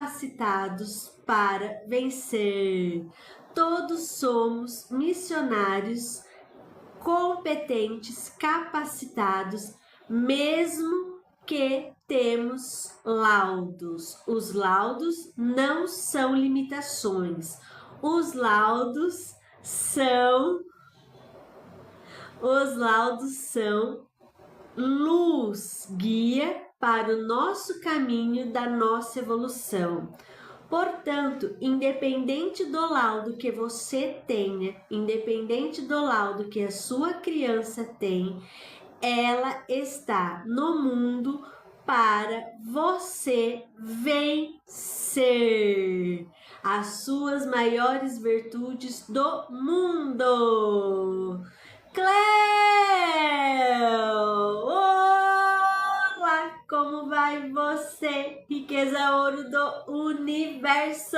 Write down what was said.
capacitados para vencer. Todos somos missionários competentes, capacitados, mesmo que temos laudos. Os laudos não são limitações. Os laudos são luz, guia para o nosso caminho da nossa evolução. Portanto, independente do laudo que você tenha, independente do laudo que a sua criança tem, ela está no mundo para você vencer as suas maiores virtudes do mundo. Cleo! Olá, como vai você? Riqueza ouro do universo!